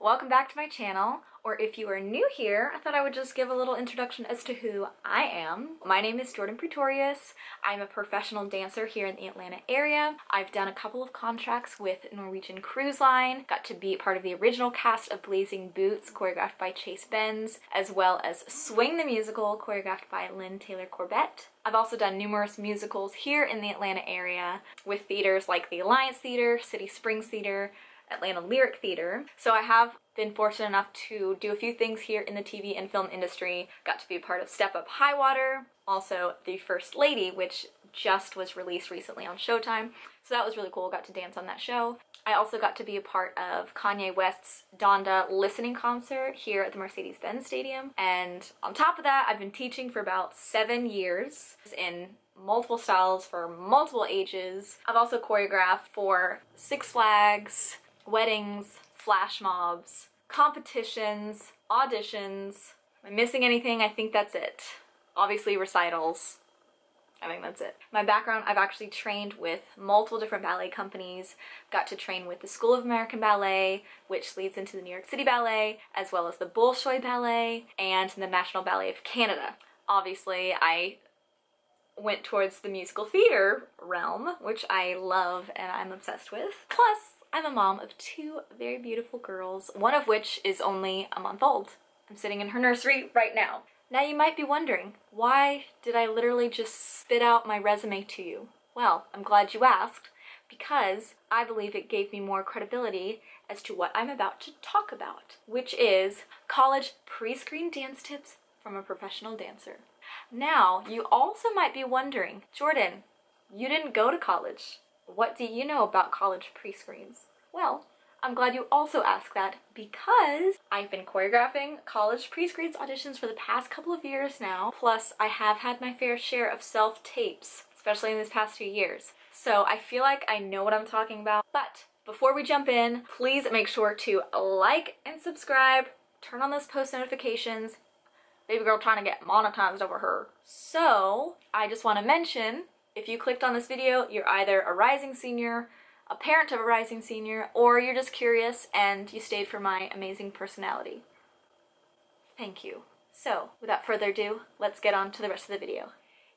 welcome back to my channel, or if you are new here, I thought I would just give a little introduction as to who I am. My name is Jordan Pretorius. I'm a professional dancer here in the Atlanta area. I've done a couple of contracts with Norwegian Cruise Line, got to be part of the original cast of Blazing Boots, choreographed by Chase Benz, as well as Swing the Musical, choreographed by Lynn Taylor Corbett. I've also done numerous musicals here in the Atlanta area with theaters like the Alliance Theater, City Springs Theater, Atlanta Lyric Theater. So I have been fortunate enough to do a few things here in the TV and film industry. Got to be a part of Step Up High Water, also The First Lady, which just was released recently on Showtime. So that was really cool, got to dance on that show. I also got to be a part of Kanye West's Donda listening concert here at the Mercedes-Benz Stadium. And on top of that, I've been teaching for about 7 years in multiple styles for multiple ages. I've also choreographed for Six Flags, weddings, flash mobs, competitions, auditions. Am I missing anything? I think that's it. Obviously recitals. I think that's it. My background, I've actually trained with multiple different ballet companies. Got to train with the School of American Ballet, which leads into the New York City Ballet, as well as the Bolshoi Ballet and the National Ballet of Canada. Obviously, I went towards the musical theater realm, which I love and I'm obsessed with. Plus, I'm a mom of 2 very beautiful girls, one of which is only a month old. I'm sitting in her nursery right now. Now you might be wondering, why did I literally just spit out my resume to you? Well, I'm glad you asked, because I believe it gave me more credibility as to what I'm about to talk about, which is college pre-screen dance tips from a professional dancer. Now, you also might be wondering, Jordan, you didn't go to college. What do you know about college pre-screens? Well, I'm glad you also asked that because I've been choreographing college pre-screens auditions for the past couple of years now. Plus, I have had my fair share of self-tapes, especially in these past 2 years. So I feel like I know what I'm talking about. But before we jump in, please make sure to like and subscribe, turn on those post notifications. Baby girl trying to get monetized over her. So I just want to mention, if you clicked on this video, you're either a rising senior, a parent of a rising senior, or you're just curious and you stayed for my amazing personality. Thank you. So without further ado, let's get on to the rest of the video.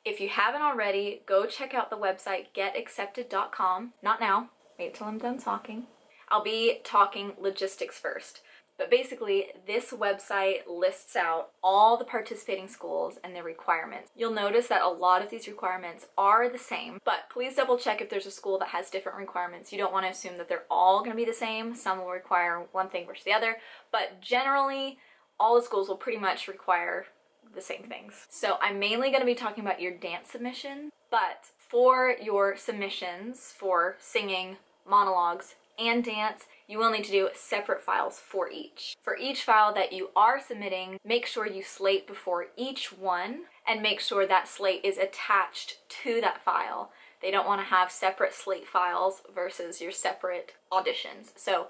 If you haven't already, go check out the website getaccepted.com. Not now, wait till I'm done talking. I'll be talking logistics first. But basically, this website lists out all the participating schools and their requirements. You'll notice that a lot of these requirements are the same, but please double check if there's a school that has different requirements. You don't want to assume that they're all going to be the same. Some will require one thing versus the other, but generally, all the schools will pretty much require the same things. So I'm mainly going to be talking about your dance submission, but for your submissions for singing, monologues, and dance, you will need to do separate files for each. For each file that you are submitting, make sure you slate before each one and make sure that slate is attached to that file. They don't want to have separate slate files versus your separate auditions. So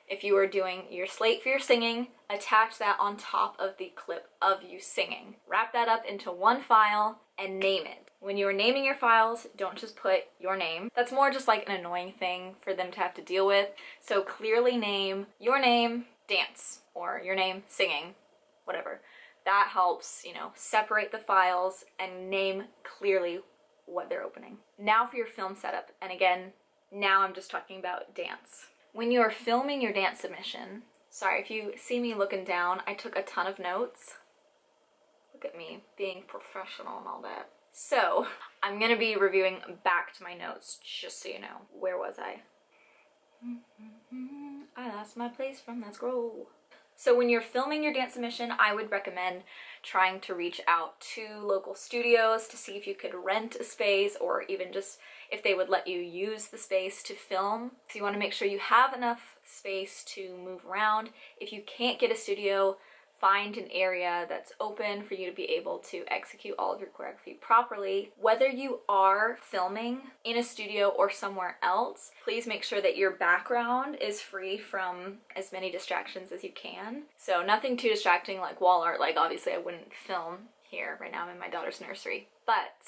if you are doing your slate for your singing, attach that on top of the clip of you singing. Wrap that up into one file and name it. When you are naming your files, don't just put your name. That's more just like an annoying thing for them to have to deal with. So clearly name your name dance or your name singing, whatever. That helps, you know, separate the files and name clearly what they're opening. Now for your film setup. And again, now I'm just talking about dance. When you are filming your dance submission, sorry if you see me looking down, I took a ton of notes. Look at me being professional and all that. So I'm gonna be reviewing back to my notes just so you know. Where was I? I lost my place from that scroll. So when you're filming your dance submission, I would recommend trying to reach out to local studios to see if you could rent a space or even just if they would let you use the space to film. So you want to make sure you have enough space to move around. If you can't get a studio, find an area that's open for you to be able to execute all of your choreography properly. Whether you are filming in a studio or somewhere else, please make sure that your background is free from as many distractions as you can. So nothing too distracting like wall art, like obviously I wouldn't film here. Right now I'm in my daughter's nursery. But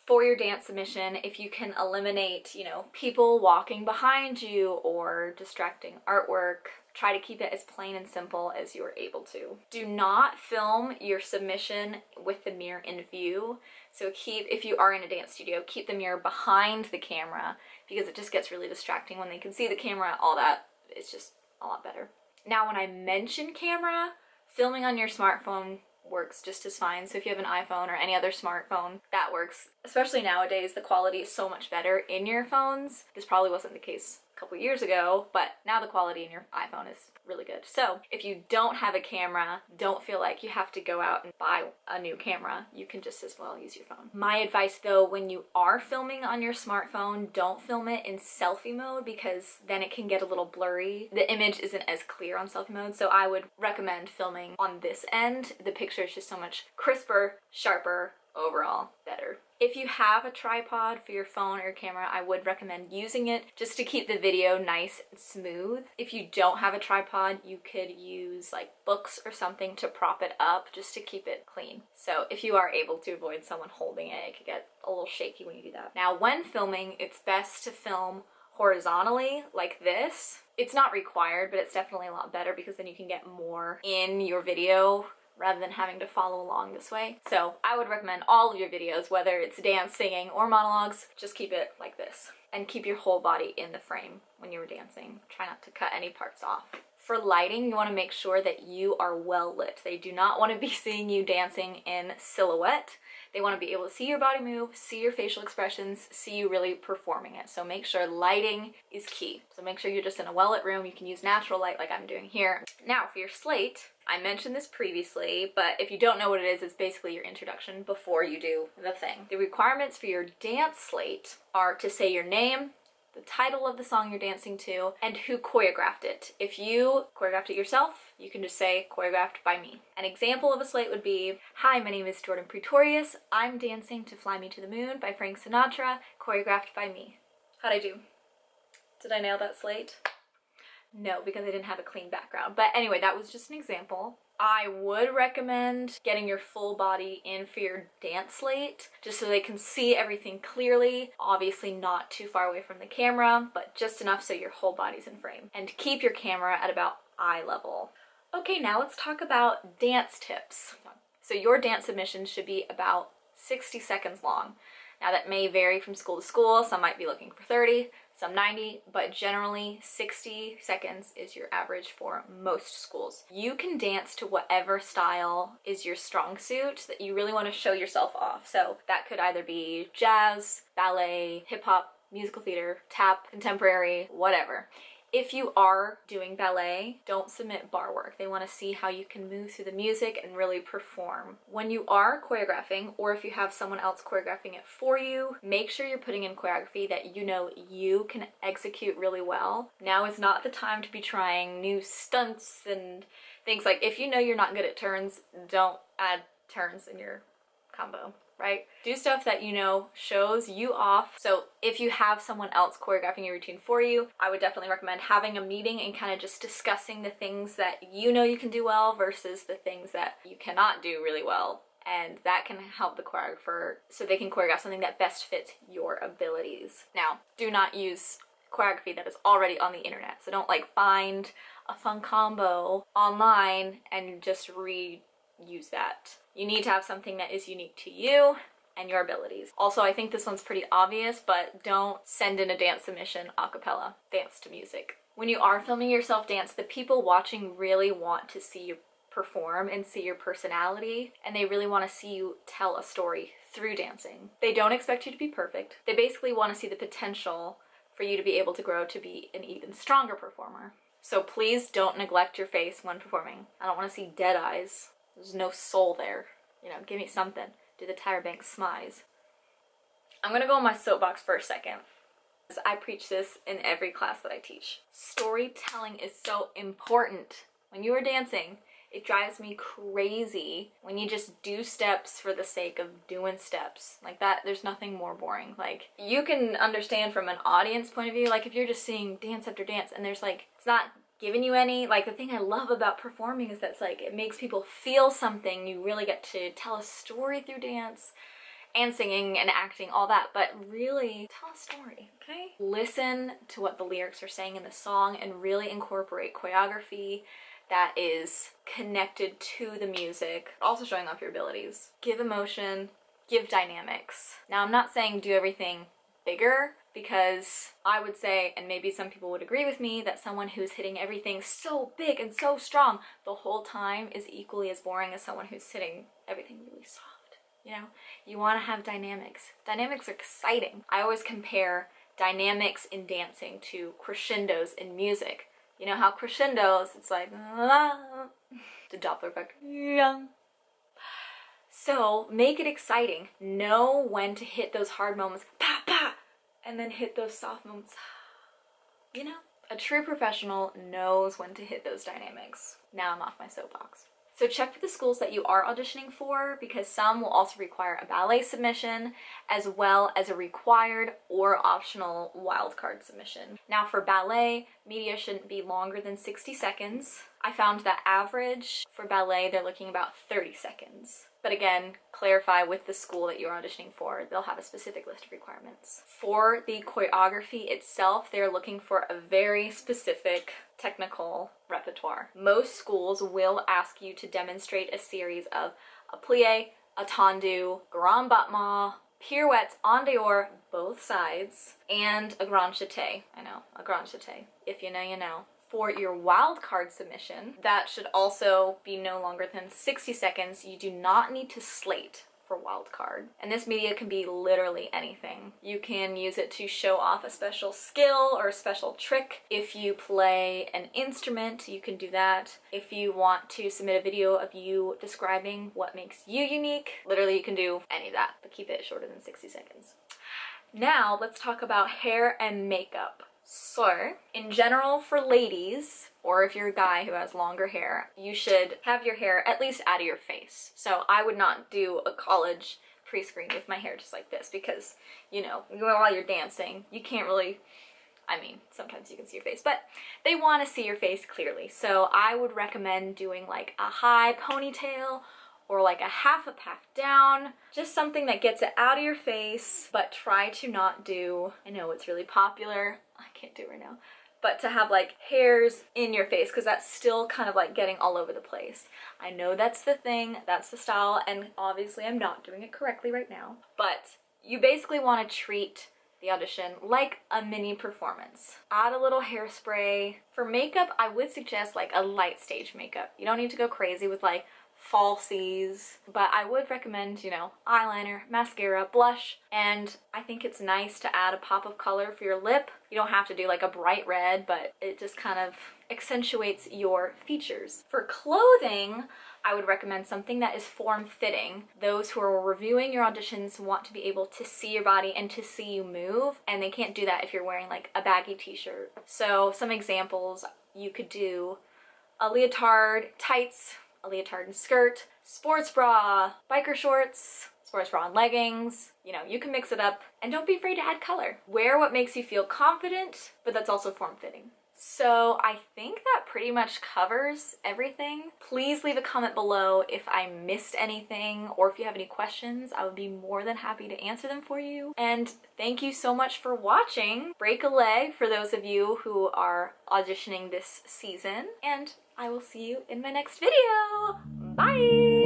For your dance submission, if you can eliminate, you know, people walking behind you or distracting artwork, try to keep it as plain and simple as you are able to. Do not film your submission with the mirror in view. So if you are in a dance studio, keep the mirror behind the camera because it just gets really distracting when they can see the camera, all that. It's just a lot better. Now, when I mention camera, filming on your smartphone works just as fine. So if you have an iPhone or any other smartphone, that works. Especially nowadays, the quality is so much better in your phones. This probably wasn't the case a couple years ago, but now the quality in your iPhone is really good. So if you don't have a camera, don't feel like you have to go out and buy a new camera. You can just as well use your phone. My advice though, when you are filming on your smartphone, don't film it in selfie mode because then it can get a little blurry. The image isn't as clear on selfie mode, so I would recommend filming on this end. The picture is just so much crisper, sharper, overall better. If you have a tripod for your phone or your camera, I would recommend using it just to keep the video nice and smooth. If you don't have a tripod, you could use like books or something to prop it up just to keep it clean. So if you are able to avoid someone holding it, it could get a little shaky when you do that. Now, when filming, it's best to film horizontally like this. It's not required, but it's definitely a lot better because then you can get more in your video rather than having to follow along this way. So I would recommend all of your videos, whether it's dance, singing, or monologues, just keep it like this and keep your whole body in the frame when you're dancing. Try not to cut any parts off. For lighting, you want to make sure that you are well lit. They do not want to be seeing you dancing in silhouette. They want to be able to see your body move, see your facial expressions, see you really performing it. So make sure lighting is key. So make sure you're just in a well-lit room. You can use natural light like I'm doing here. Now for your slate, I mentioned this previously, but if you don't know what it is, it's basically your introduction before you do the thing. The requirements for your dance slate are to say your name, the title of the song you're dancing to, and who choreographed it. If you choreographed it yourself, you can just say choreographed by me. An example of a slate would be, hi, my name is Jordan Pretorius. I'm dancing to Fly Me to the Moon by Frank Sinatra, choreographed by me. How'd I do? Did I nail that slate? No, because I didn't have a clean background. But anyway, that was just an example. I would recommend getting your full body in for your dance slate, just so they can see everything clearly. Obviously not too far away from the camera, but just enough so your whole body's in frame. And keep your camera at about eye level. Okay, now let's talk about dance tips. So your dance submission should be about 60 seconds long. Now that may vary from school to school. Some might be looking for 30, some 90, but generally 60 seconds is your average for most schools. You can dance to whatever style is your strong suit that you really want to show yourself off. So that could either be jazz, ballet, hip hop, musical theater, tap, contemporary, whatever. If you are doing ballet, don't submit bar work. They want to see how you can move through the music and really perform. When you are choreographing, or if you have someone else choreographing it for you, make sure you're putting in choreography that you know you can execute really well. Now is not the time to be trying new stunts and things. Like, if you know you're not good at turns, don't add turns in your combo. Right? Do stuff that you know shows you off. So if you have someone else choreographing your routine for you, I would definitely recommend having a meeting and kind of just discussing the things that you know you can do well versus the things that you cannot do really well. And that can help the choreographer so they can choreograph something that best fits your abilities. Now, do not use choreography that is already on the internet. So don't like find a fun combo online and just reuse that. You need to have something that is unique to you and your abilities. Also, I think this one's pretty obvious, but don't send in a dance submission a cappella. Dance to music. When you are filming yourself dance, the people watching really want to see you perform and see your personality, and they really want to see you tell a story through dancing. They don't expect you to be perfect. They basically want to see the potential for you to be able to grow to be an even stronger performer. So please don't neglect your face when performing. I don't want to see dead eyes. There's no soul there. You know, give me something. Do the Tyra Banks smize. I'm gonna go on my soapbox for a second. I preach this in every class that I teach. Storytelling is so important. When you are dancing, it drives me crazy when you just do steps for the sake of doing steps. Like that, there's nothing more boring. Like, you can understand from an audience point of view, like if you're just seeing dance after dance and there's like, it's not giving you any, like the thing I love about performing is that it's like, it makes people feel something. You really get to tell a story through dance. and singing and acting, all that, but really tell a story, okay? Listen to what the lyrics are saying in the song and really incorporate choreography that is connected to the music, also showing off your abilities. Give emotion, give dynamics. Now, I'm not saying do everything bigger, because I would say, and maybe some people would agree with me, that someone who's hitting everything so big and so strong the whole time is equally as boring as someone who's hitting everything really soft. You know, you want to have dynamics. Dynamics are exciting. I always compare dynamics in dancing to crescendos in music. You know how crescendos, it's like, the Doppler effect. So make it exciting. Know when to hit those hard moments, pa, pa, and then hit those soft moments. You know, a true professional knows when to hit those dynamics. Now I'm off my soapbox. So check with the schools that you are auditioning for, because some will also require a ballet submission as well as a required or optional wildcard submission. Now for ballet, media shouldn't be longer than 60 seconds. I found that average for ballet, they're looking about 30 seconds. But again, clarify with the school that you're auditioning for. They'll have a specific list of requirements. For the choreography itself, they're looking for a very specific technical repertoire. Most schools will ask you to demonstrate a series of a plie, a tendu, grand battement, pirouettes en dehors, both sides, and a grand jeté. I know, a grand jeté. If you know, you know. For your wildcard submission, that should also be no longer than 60 seconds. You do not need to slate for wildcard. And this media can be literally anything. You can use it to show off a special skill or a special trick. If you play an instrument, you can do that. If you want to submit a video of you describing what makes you unique, literally you can do any of that, but keep it shorter than 60 seconds. Now let's talk about hair and makeup. So, in general for ladies, or if you're a guy who has longer hair, you should have your hair at least out of your face. So I would not do a college pre-screen with my hair just like this, because, you know, while you're dancing, you can't really, I mean, sometimes you can see your face, but they want to see your face clearly. So I would recommend doing like a high ponytail, or like a half up, half down, just something that gets it out of your face, but try to not do, I know it's really popular, I can't do it right now, but to have like hairs in your face, because that's still kind of like getting all over the place. I know that's the thing, that's the style, and obviously I'm not doing it correctly right now, but you basically want to treat the audition like a mini performance. Add a little hairspray. For makeup, I would suggest like a light stage makeup. You don't need to go crazy with like falsies, but I would recommend, you know, eyeliner, mascara, blush, and I think it's nice to add a pop of color for your lip. You don't have to do like a bright red, but it just kind of accentuates your features. For clothing, I would recommend something that is form-fitting. Those who are reviewing your auditions want to be able to see your body and to see you move, and they can't do that if you're wearing like a baggy t-shirt. So some examples, you could do a leotard, tights, a leotard and skirt, sports bra, biker shorts, sports bra and leggings. You know, you can mix it up, and don't be afraid to add color. Wear what makes you feel confident, but that's also form-fitting. So I think that pretty much covers everything. Please leave a comment below if I missed anything, or if you have any questions. I would be more than happy to answer them for you. And thank you so much for watching. Break a leg for those of you who are auditioning this season, and I will see you in my next video. Bye!